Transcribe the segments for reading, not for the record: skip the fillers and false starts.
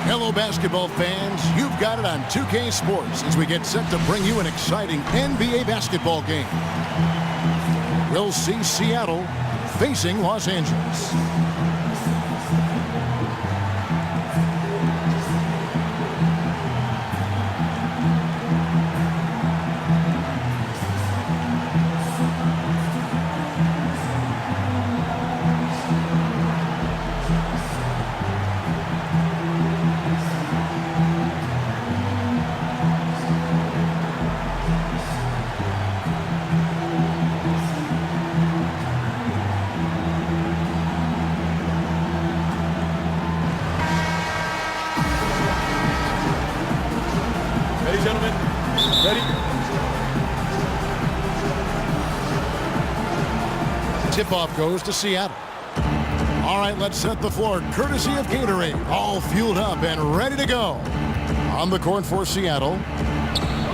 Hello, basketball fans. You've got it on 2K Sports as we get set to bring you an exciting NBA basketball game. We'll see Seattle facing Los Angeles. Gentlemen, ready? Tip-off goes to Seattle. All right, let's set the floor courtesy of Gatorade. All fueled up and ready to go. On the court for Seattle,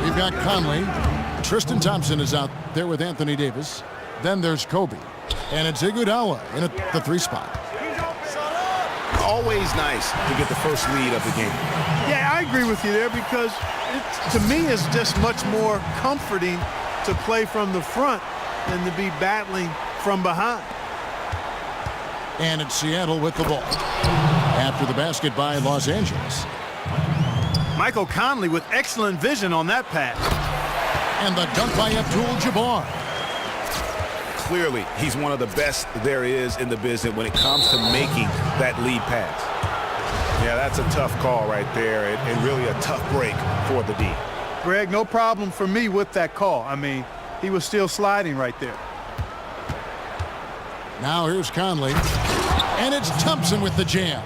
we've got Conley. Tristan Thompson is out there with Anthony Davis. Then there's Kobe. And it's Iguodala in at the 3 spot. Always nice to get the first lead of the game. Yeah, I agree with you there because to me it's just much more comforting to play from the front than to be battling from behind. And it's Seattle with the ball. After the basket by Los Angeles. Michael Conley with excellent vision on that pass. And the dunk by Abdul-Jabbar. Clearly, he's one of the best there is in the business when it comes to making that lead pass. Yeah, that's a tough call right there and really a tough break for the D. Greg, no problem for me with that call. I mean, he was still sliding right there. Now here's Conley. And it's Thompson with the jam.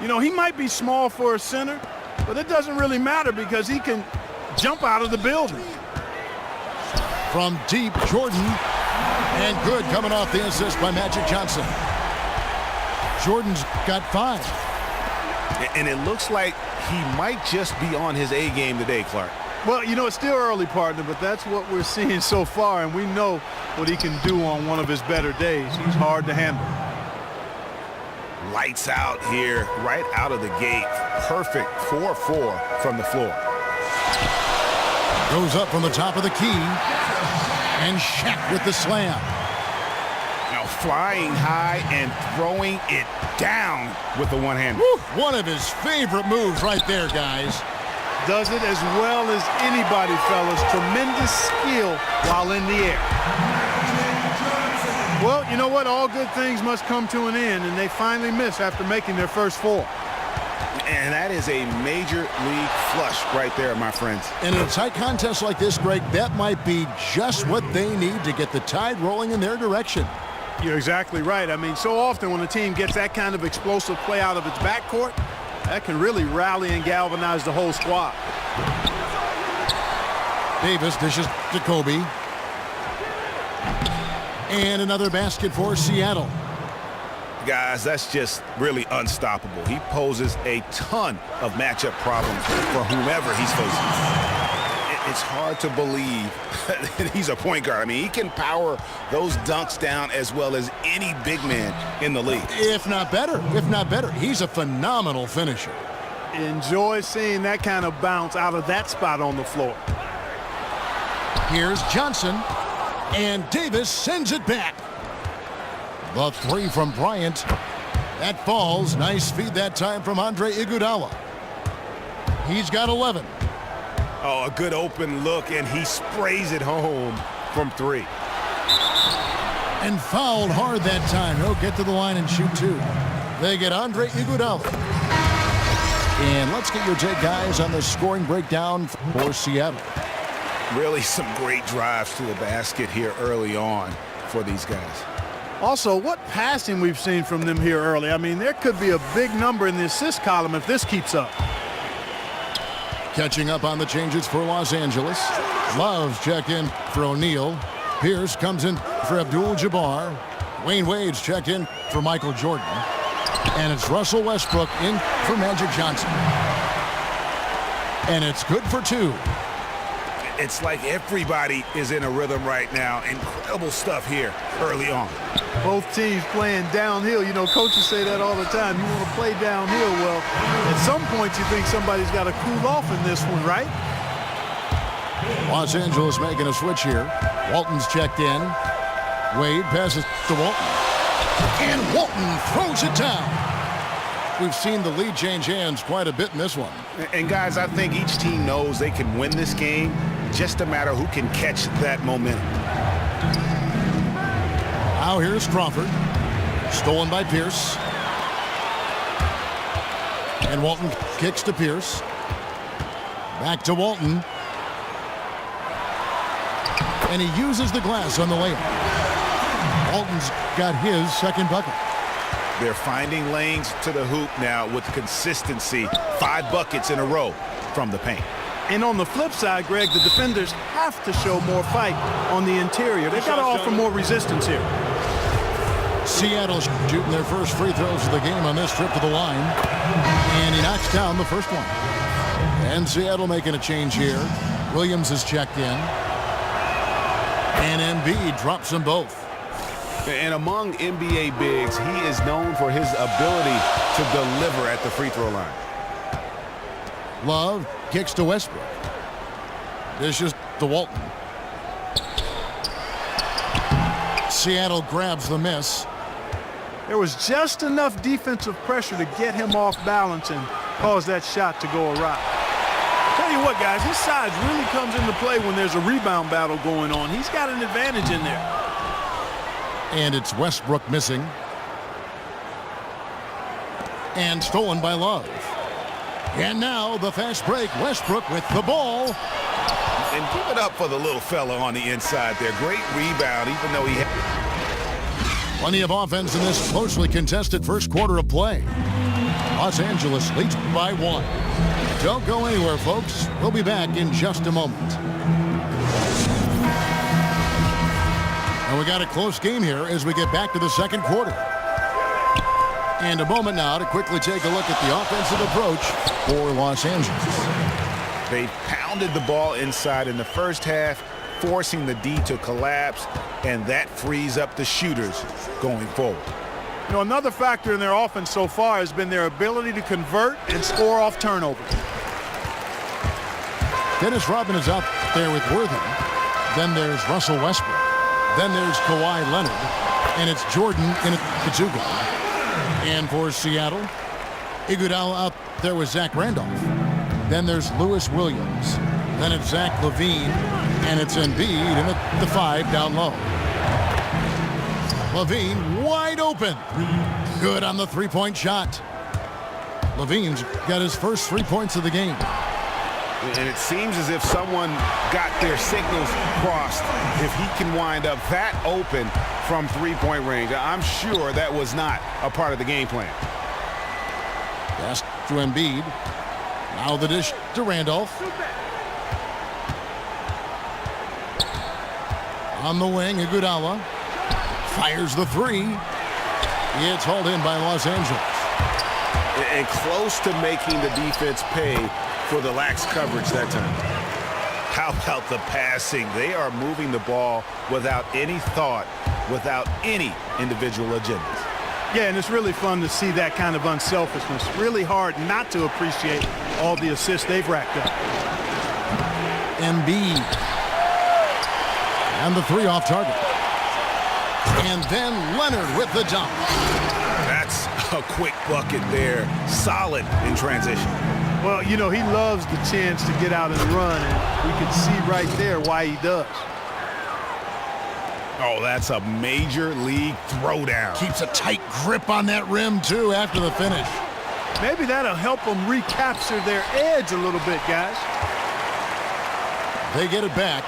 You know, he might be small for a center, but it doesn't really matter because he can jump out of the building. From deep, Jordan. And good coming off the assist by Magic Johnson. Jordan's got 5. And it looks like he might just be on his A game today, Clark. Well, you know, it's still early, partner, but that's what we're seeing so far, and we know what he can do on one of his better days. He's hard to handle. Lights out here, right out of the gate. Perfect 4-4 from the floor. Goes up from the top of the key. And Shaq with the slam. Now flying high and throwing it down with the one-hand. One of his favorite moves right there, guys. Does it as well as anybody, fellas. Tremendous skill while in the air. Well, you know what? All good things must come to an end, and they finally miss after making their first 4. And that is a major league flush right there, my friends. And in a tight contest like this, Greg, that might be just what they need to get the tide rolling in their direction. You're exactly right. I mean, so often when a team gets that kind of explosive play out of its backcourt, that can really rally and galvanize the whole squad. Davis dishes to Kobe. And another basket for Seattle. Guys, that's just really unstoppable. He poses a ton of matchup problems for whomever he's facing. It's hard to believe that he's a point guard. I mean, he can power those dunks down as well as any big man in the league. If not better. He's a phenomenal finisher. Enjoy seeing that kind of bounce out of that spot on the floor. Here's Johnson. And Davis sends it back. The 3 from Bryant. That falls. Nice feed that time from Andre Iguodala. He's got 11. Oh, a good open look, and he sprays it home from 3. And fouled hard that time. He'll get to the line and shoot 2. They get Andre Iguodala. And let's get your take, guys, on the scoring breakdown for Seattle. Really some great drives to the basket here early on for these guys. Also, what passing we've seen from them here early. I mean, there could be a big number in the assist column if this keeps up. Catching up on the changes for Los Angeles. Love's checked in for O'Neal. Pierce comes in for Abdul-Jabbar. Wayne Wade's checked in for Michael Jordan. And it's Russell Westbrook in for Magic Johnson. And it's good for 2. It's like everybody is in a rhythm right now. Incredible stuff here early on. Both teams playing downhill. You know, coaches say that all the time. You want to play downhill. Well, at some point you think somebody's got to cool off in this one, right? Los Angeles making a switch here. Walton's checked in. Wade passes to Walton. And Walton throws it down. We've seen the lead change hands quite a bit in this one. And guys, I think each team knows they can win this game. Just a matter who can catch that momentum. Now here's Crawford. Stolen by Pierce. And Walton kicks to Pierce. Back to Walton. And he uses the glass on the layup. Walton's got his second bucket. They're finding lanes to the hoop now with consistency. 5 buckets in a row from the paint. And on the flip side, Greg, the defenders have to show more fight on the interior. They've got to offer more resistance here. Seattle shooting their first free throws of the game on this trip to the line. And he knocks down the first one. And Seattle making a change here. Williams is checked in. And Embiid drops them both. And among NBA bigs, he is known for his ability to deliver at the free throw line. Love kicks to Westbrook. Dishes to Walton. Seattle grabs the miss. There was just enough defensive pressure to get him off balance and cause that shot to go awry. Tell you what, guys, his size really comes into play when there's a rebound battle going on. He's got an advantage in there. And it's Westbrook missing. And stolen by Love. And now the fast break. Westbrook with the ball. And give it up for the little fella on the inside there. Great rebound, even though he had... Plenty of offense in this closely contested first quarter of play. Los Angeles leads by 1. Don't go anywhere, folks. We'll be back in just a moment. And we got a close game here as we get back to the second quarter. And a moment now to quickly take a look at the offensive approach for Los Angeles. They pounded the ball inside in the first half, forcing the D to collapse, and that frees up the shooters going forward. You know, another factor in their offense so far has been their ability to convert and score off turnovers. Dennis Rodman is out there with Worthy. Then there's Russell Westbrook. Then there's Kawhi Leonard. And it's Jordan in Kazuga. And for Seattle, Iguodala out there with Zach Randolph. Then there's Lewis Williams. Then it's Zach LaVine. And it's Embiid in the 5 down low. LaVine wide open. Good on the three-point shot. LaVine's got his first 3 points of the game. And it seems as if someone got their signals crossed. If he can wind up that open from three-point range, I'm sure that was not a part of the game plan. Pass to Embiid. Now the dish to Randolph. On the wing, Iguodala fires the 3. It's hauled in by Los Angeles. And close to making the defense pay for the lax coverage that time. How about the passing? They are moving the ball without any thought, without any individual agendas. Yeah, and it's really fun to see that kind of unselfishness. Really hard not to appreciate all the assists they've racked up. Embiid. And the 3 off target. And then Leonard with the dunk. That's a quick bucket there. Solid in transition. Well, you know, he loves the chance to get out and run, and we can see right there why he does. Oh, that's a major league throwdown. Keeps a tight grip on that rim, too, after the finish. Maybe that'll help them recapture their edge a little bit, guys. They get it back.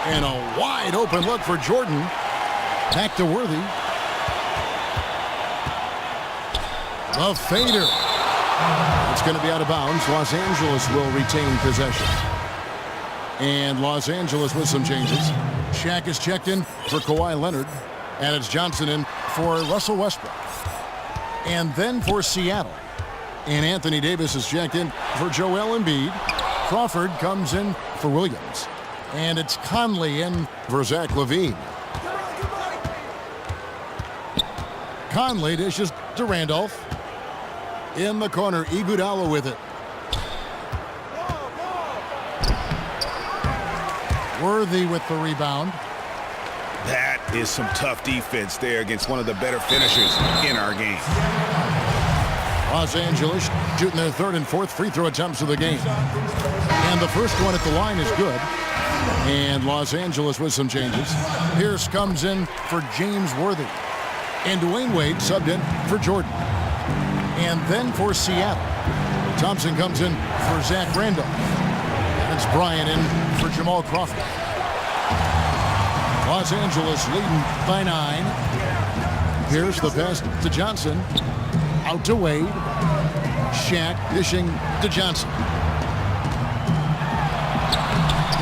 And a wide open look for Jordan. Back to Worthy. The fader. It's going to be out of bounds. Los Angeles will retain possession. And Los Angeles with some changes. Shaq is checked in for Kawhi Leonard. And it's Johnson in for Russell Westbrook. And then for Seattle. And Anthony Davis is checked in for Joel Embiid. Crawford comes in for Williams. And it's Conley in for Zach LaVine. Conley dishes to Randolph. In the corner, Iguodala with it. Worthy with the rebound. That is some tough defense there against one of the better finishers in our game. Los Angeles shooting their third and fourth free throw attempts of the game. And the first one at the line is good. And Los Angeles with some changes. Pierce comes in for James Worthy. And Dwayne Wade subbed in for Jordan. And then for Seattle, Thompson comes in for Zach Randolph. That's Bryant in for Jamal Crawford. Los Angeles leading by 9. Here's the pass to Johnson. Out to Wade. Shaq dishing to Johnson.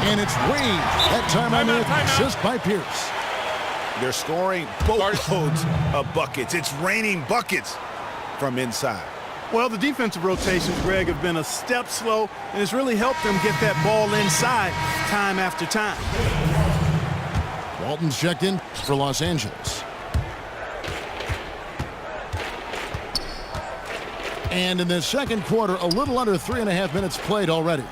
And it's Wade. That time on the assist by Pierce. They're scoring boatloads of buckets. It's raining buckets from inside. Well, the defensive rotations, Greg, have been a step slow, and it's really helped them get that ball inside time after time. Walton's checked in for Los Angeles. And in the second quarter, a little under 3.5 minutes played already.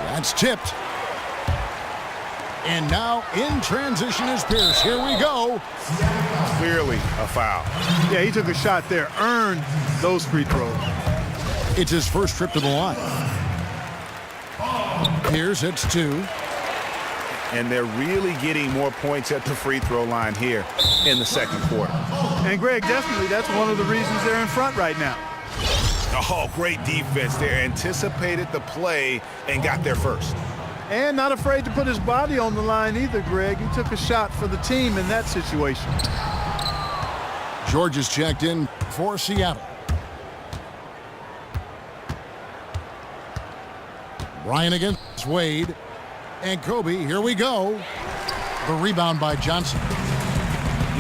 That's tipped. And now in transition is Pierce. Here we go. Clearly a foul. Yeah, he took a shot there, earned those free throws. It's his first trip to the line. Pierce hits 2. And they're really getting more points at the free throw line here in the second quarter. And Greg, definitely that's one of the reasons they're in front right now. Oh, great defense there. Anticipated the play and got there first. And not afraid to put his body on the line either, Greg. He took a shot for the team in that situation. George is checked in for Seattle. Bryant against Wade. And Kobe, here we go. The rebound by Johnson.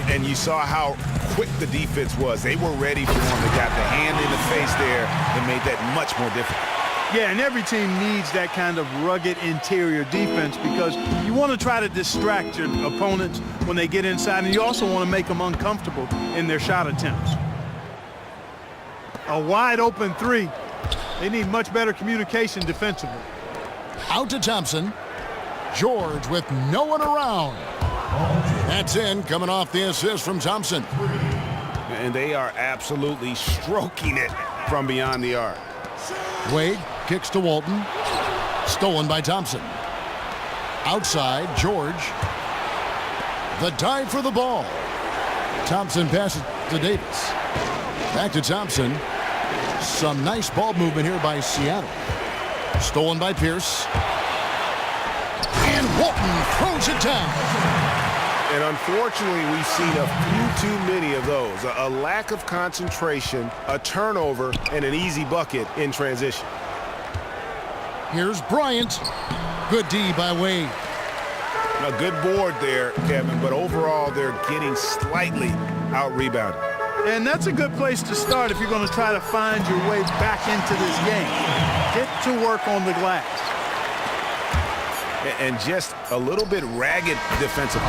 And you saw how quick the defense was. They were ready for him. They got the hand in the face there and made that much more difficult. Yeah, and every team needs that kind of rugged interior defense because you want to try to distract your opponents when they get inside, and you also want to make them uncomfortable in their shot attempts. A wide open 3. They need much better communication defensively. Out to Thompson. George with no one around. That's in, coming off the assist from Thompson. And they are absolutely stroking it from beyond the arc. Wade kicks to Walton. Stolen by Thompson. Outside, George. The dive for the ball. Thompson passes to Davis. Back to Thompson. Some nice ball movement here by Seattle. Stolen by Pierce. And Walton throws it down. And unfortunately, we've seen a few too many of those. A lack of concentration, a turnover, and an easy bucket in transition. Here's Bryant. Good D by Wade. A good board there, Kevin, but overall, they're getting slightly out-rebounded. And that's a good place to start if you're going to try to find your way back into this game. Get to work on the glass. And just a little bit ragged defensively.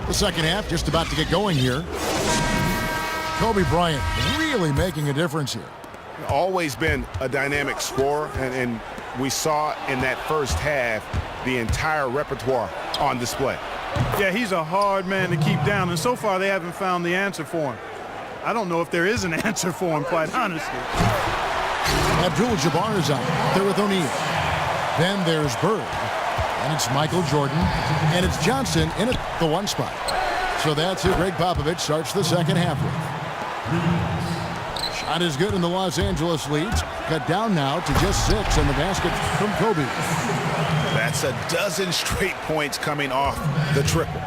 The second half just about to get going here. Kobe Bryant really making a difference here. Always been a dynamic scorer, and we saw in that first half the entire repertoire on display. Yeah, he's a hard man to keep down, and so far they haven't found the answer for him. I don't know if there is an answer for him, quite honestly. Abdul-Jabbar is out there with O'Neal. Then there's Bird. And it's Michael Jordan. And it's Johnson in at the 1 spot. So that's who Greg Popovich starts the second half with. Shot is good, and the Los Angeles leads. Cut down now to just 6 in the basket from Kobe. That's a dozen straight points coming off the triple.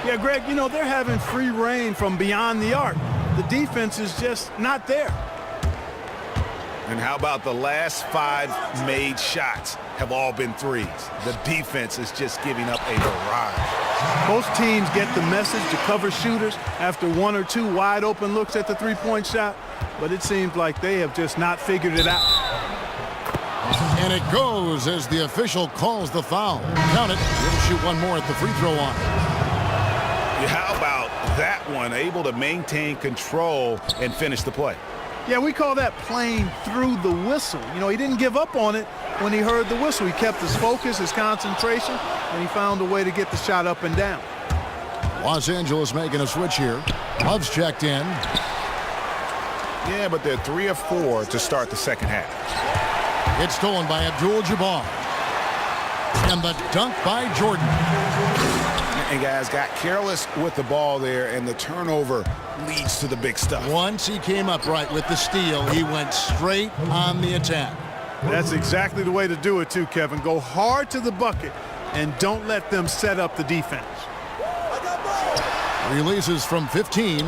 Yeah, Greg, you know, they're having free reign from beyond the arc. The defense is just not there. And how about the last 5 made shots have all been threes? The defense is just giving up a barrage. Most teams get the message to cover shooters after 1 or 2 wide open looks at the three-point shot, but it seems like they have just not figured it out. And it goes as the official calls the foul. Count it. He'll shoot one more at the free throw line. How about that one? Able to maintain control and finish the play. Yeah, we call that playing through the whistle. You know, he didn't give up on it when he heard the whistle. He kept his focus, his concentration, and he found a way to get the shot up and down. Los Angeles making a switch here. Love's checked in. Yeah, but they're 3 of 4 to start the second half. It's stolen by Abdul-Jabbar. And the dunk by Jordan. And guys got careless with the ball there, and the turnover leads to the big stuff. Once he came up right with the steal, he went straight on the attack. That's exactly the way to do it too, Kevin. Go hard to the bucket and don't let them set up the defense. Releases from 15.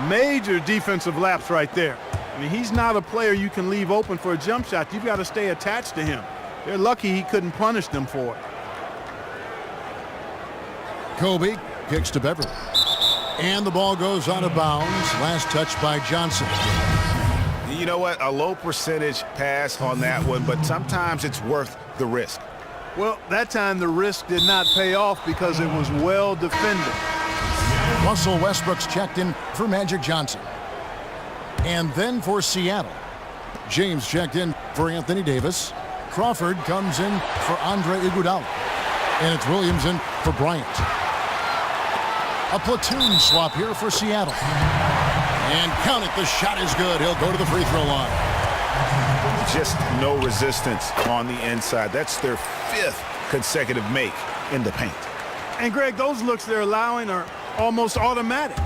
Major defensive lapse right there. I mean, he's not a player you can leave open for a jump shot. You've got to stay attached to him. They're lucky he couldn't punish them for it. Kobe kicks to Beverly. And the ball goes out of bounds. Last touch by Johnson. You know what? A low percentage pass on that one, but sometimes it's worth the risk. Well, that time the risk did not pay off because it was well defended. Russell Westbrook's checked in for Magic Johnson. And then for Seattle, James checked in for Anthony Davis. Crawford comes in for Andre Iguodala. And it's Williams in for Bryant. A platoon swap here for Seattle. And count it, the shot is good. He'll go to the free throw line. Just no resistance on the inside. That's their 5th consecutive make in the paint. And Greg, those looks they're allowing are almost automatic.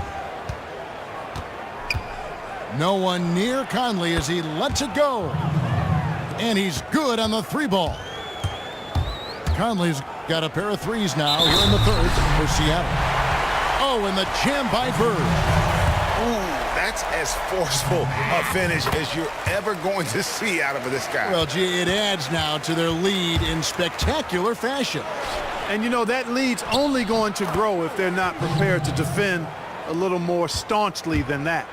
No one near Conley as he lets it go. And he's good on the 3 ball. Conley's got a pair of threes now here in the 3rd for Seattle. Oh, and the jam by Bird. Ooh, that's as forceful a finish as you're ever going to see out of this guy. Well, gee, it adds now to their lead in spectacular fashion. And you know, that lead's only going to grow if they're not prepared to defend a little more staunchly than that.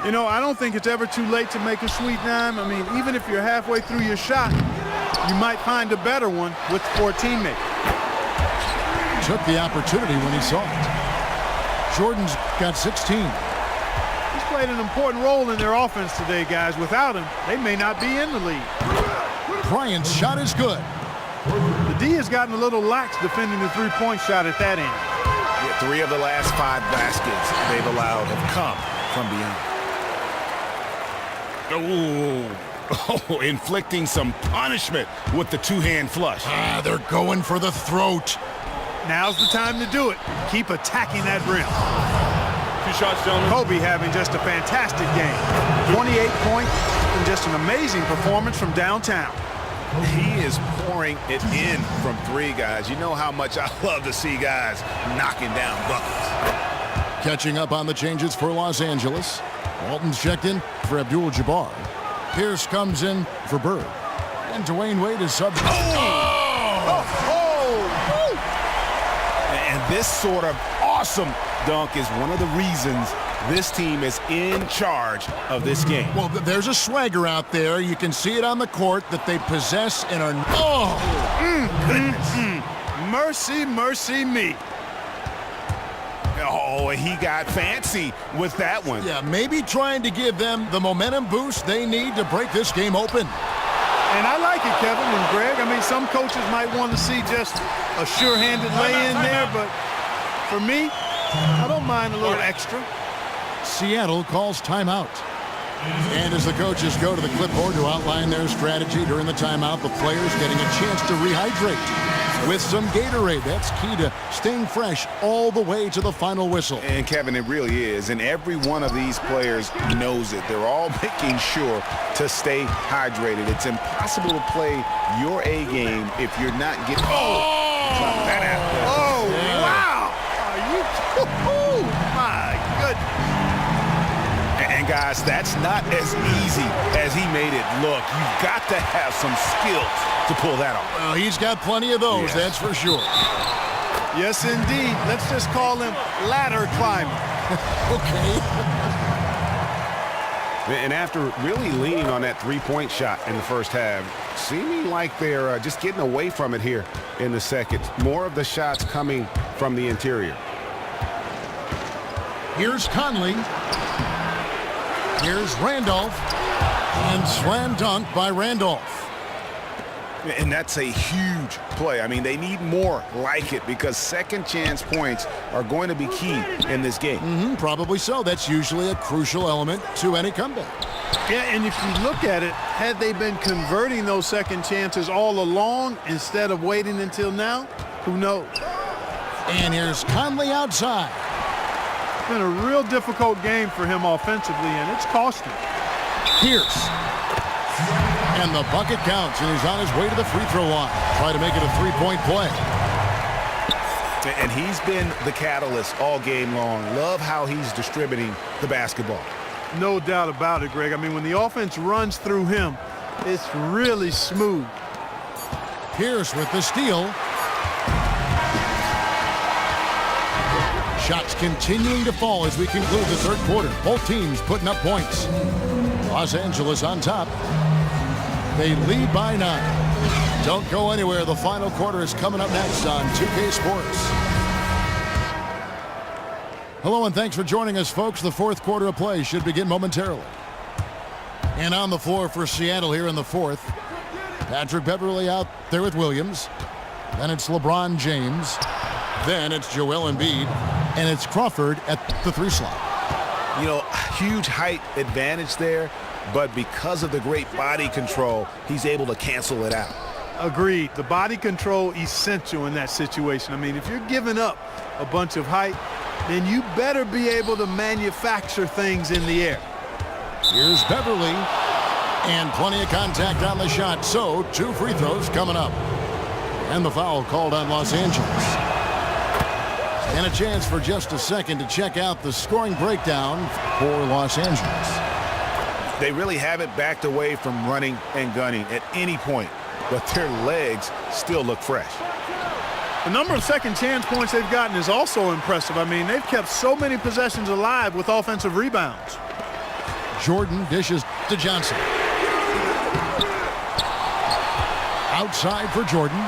You know, I don't think it's ever too late to make a sweet dime. I mean, even if you're halfway through your shot, you might find a better one for a teammate. Took the opportunity when he saw it. Jordan's got 16. He's played an important role in their offense today, guys. Without him, they may not be in the lead. Bryant's shot is good. The D has gotten a little lax defending the three-point shot at that end. Yeah, 3 of the last 5 baskets they've allowed have come from beyond. Oh, inflicting some punishment with the 2-hand flush. They're going for the throat. Now's the time to do it. Keep attacking that rim. 2 shots, gentlemen. Kobe having just a fantastic game. 28 points and just an amazing performance from downtown. He is pouring it in from 3, guys. You know how much I love to see guys knocking down buckets. Catching up on the changes for Los Angeles. Walton's checked in for Abdul-Jabbar. Pierce comes in for Bird. And Dwayne Wade is subbed. And this sort of awesome dunk is one of the reasons this team is in charge of this game. Well, there's a swagger out there. You can see it on the court that they possess and are... Mercy, mercy me. Oh, he got fancy with that one. Yeah, maybe trying to give them the momentum boost they need to break this game open. And I like it, Kevin and Greg. I mean, some coaches might want to see just a sure-handed lay-in there, but for me, I don't mind a little extra. Seattle calls timeout. And as the coaches go to the clipboard to outline their strategy during the timeout, the players getting a chance to rehydrate with some Gatorade. That's key to staying fresh all the way to the final whistle. And Kevin, it really is. And every one of these players knows it. They're all making sure to stay hydrated. It's impossible to play your A game if you're not getting... Wow! Are you... Oh, my goodness. And guys, that's not as easy as he made it look. You've got to have some skills to pull that off. Well, he's got plenty of those, that's for sure. Yes, indeed. Let's just call him ladder climber. Okay. And after really leaning on that three-point shot in the first half, seeming like they're just getting away from it here in the second. More of the shots coming from the interior. Here's Conley. Here's Randolph. And slam dunk by Randolph. And that's a huge play. I mean, they need more like it because second chance points are going to be key in this game. Probably so. That's usually a crucial element to any comeback. Yeah, and if you look at it, had they been converting those second chances all along instead of waiting until now, who knows? And here's Conley outside. It's been a real difficult game for him offensively, and it's cost him. Pierce. And the bucket counts, and he's on his way to the free throw line. Try to make it a three-point play. And he's been the catalyst all game long. Love how he's distributing the basketball. No doubt about it, Greg. I mean, when the offense runs through him, it's really smooth. Pierce with the steal. Shots continuing to fall as we conclude the third quarter. Both teams putting up points. Los Angeles on top. They lead by 9. Don't go anywhere. The final quarter is coming up next on 2K Sports. Hello and thanks for joining us, folks. The fourth quarter of play should begin momentarily. And on the floor for Seattle here in the fourth, Patrick Beverley out there with Williams. Then it's LeBron James. Then it's Joel Embiid. And it's Crawford at the 3 slot. You know, huge height advantage there, but because of the great body control, he's able to cancel it out. Agreed. The body control essential in that situation. I mean, if you're giving up a bunch of height, then you better be able to manufacture things in the air. Here's Beverley. And plenty of contact on the shot. So 2 free throws coming up. And the foul called on Los Angeles. And a chance for just a second to check out the scoring breakdown for Los Angeles. They really haven't backed away from running and gunning at any point, but their legs still look fresh. The number of second chance points they've gotten is also impressive. I mean, they've kept so many possessions alive with offensive rebounds. Jordan dishes to Johnson. Outside for Jordan.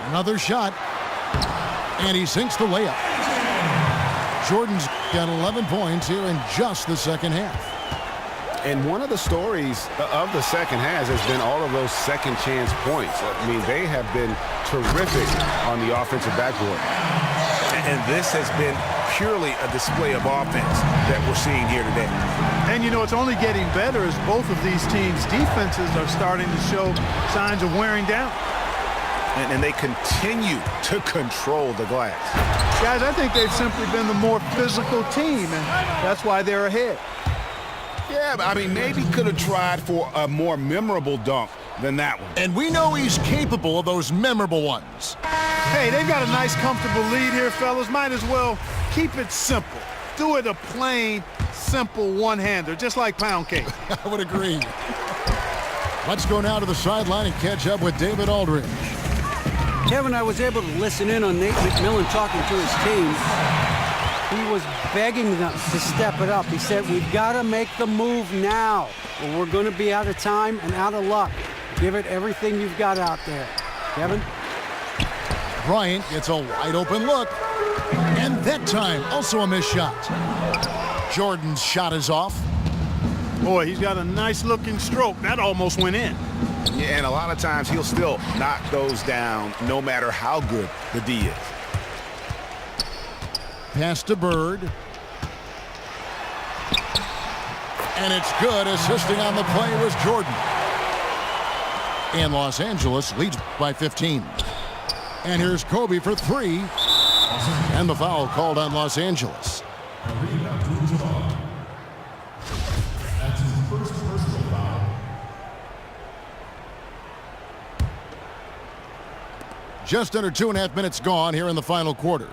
Another shot. And he sinks the layup. Jordan's got 11 points here in just the second half. And one of the stories of the second half has been all of those second chance points. I mean, they have been terrific on the offensive backboard. And this has been purely a display of offense that we're seeing here today. And, you know, it's only getting better as both of these teams' defenses are starting to show signs of wearing down. And they continue to control the glass. Guys, I think they've simply been the more physical team, and that's why they're ahead. Yeah, but I mean, maybe could have tried for a more memorable dunk than that one. And we know he's capable of those memorable ones. Hey, they've got a nice, comfortable lead here, fellas. Might as well keep it simple. Do it a plain, simple one-hander, just like pound cake. I would agree. Let's go now to the sideline and catch up with David Aldridge. Kevin, I was able to listen in on Nate McMillan talking to his team. He was begging them to step it up. He said, we've got to make the move now, or we're going to be out of time and out of luck. Give it everything you've got out there. Kevin? Bryant gets a wide open look. And that time, also a missed shot. Jordan's shot is off. Boy, he's got a nice-looking stroke. That almost went in. Yeah, and a lot of times he'll still knock those down no matter how good the D is. Pass to Bird. And it's good. Assisting on the play was Jordan. And Los Angeles leads by 15. And here's Kobe for 3. And the foul called on Los Angeles. Just under 2.5 minutes gone here in the final quarter.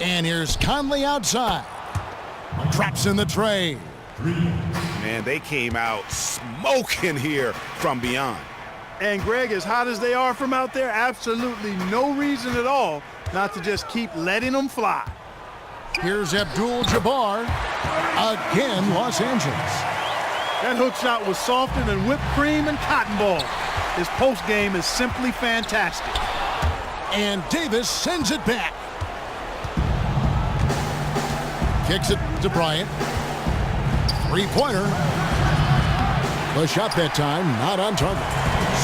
And here's Conley outside. Traps in the tray. Man, they came out smoking here from beyond. And Greg, as hot as they are from out there, absolutely no reason at all not to just keep letting them fly. Here's Abdul-Jabbar. Again, Los Angeles. That hook shot was softer than whipped cream and cotton ball. His post game is simply fantastic. And Davis sends it back. Kicks it to Bryant. Three-pointer. The shot that time, not on target.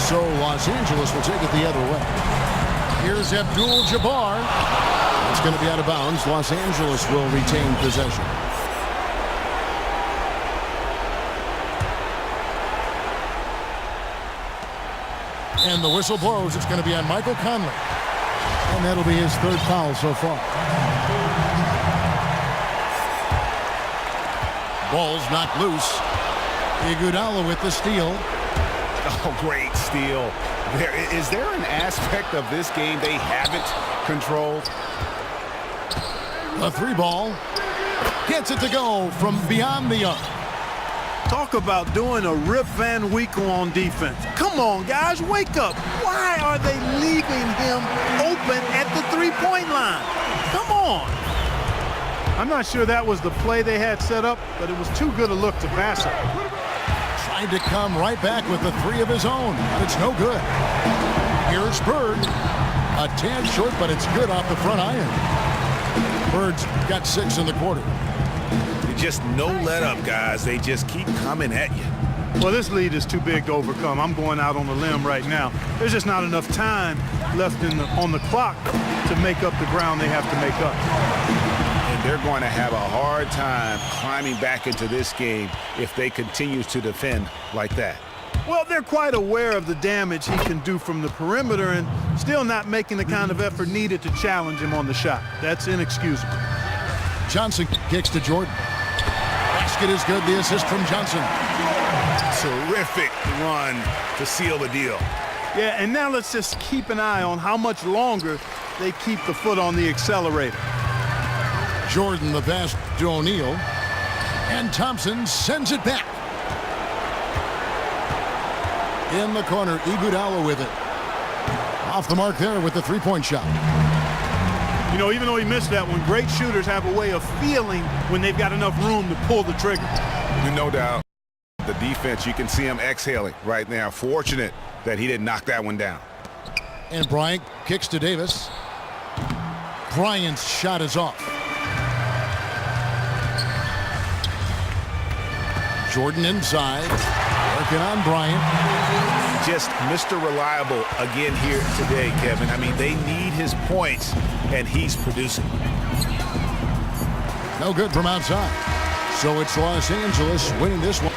So Los Angeles will take it the other way. Here's Abdul-Jabbar. It's going to be out of bounds. Los Angeles will retain possession. And the whistle blows. It's going to be on Michael Conley. And that'll be his third foul so far. Ball's knocked loose. Iguodala with the steal. Oh, great steal. Is there an aspect of this game they haven't controlled? A three ball. Gets it to go from beyond the arc. Talk about doing a Rip Van Winkle on defense. Come on, guys, wake up. Why are they leaving him open at the three-point line? Come on. I'm not sure that was the play they had set up, but it was too good a look to pass it. Tried to come right back with the three of his own, but it's no good. Here's Bird. A tad short, but it's good off the front iron. Bird's got 6 in the quarter. Just no let up, guys. They just keep coming at you. Well, this lead is too big to overcome. I'm going out on the limb right now. There's just not enough time left on the clock to make up the ground they have to make up. And they're going to have a hard time climbing back into this game if they continue to defend like that. Well, they're quite aware of the damage he can do from the perimeter and still not making the kind of effort needed to challenge him on the shot. That's inexcusable. Johnson kicks to Jordan. Basket is good. The assist from Johnson. Terrific run to seal the deal. Yeah, and now let's just keep an eye on how much longer they keep the foot on the accelerator. Jordan the pass to O'Neal. And Thompson sends it back. In the corner, Iguodala with it. Off the mark there with the three-point shot. You know, even though he missed that one, great shooters have a way of feeling when they've got enough room to pull the trigger. No doubt. The defense, you can see him exhaling right now. Fortunate that he didn't knock that one down. And Bryant kicks to Davis. Bryant's shot is off. Jordan inside. Working on Bryant. Just Mr. Reliable again here today, Kevin. I mean, they need his points, and he's producing. No good from outside. So it's Los Angeles winning this one.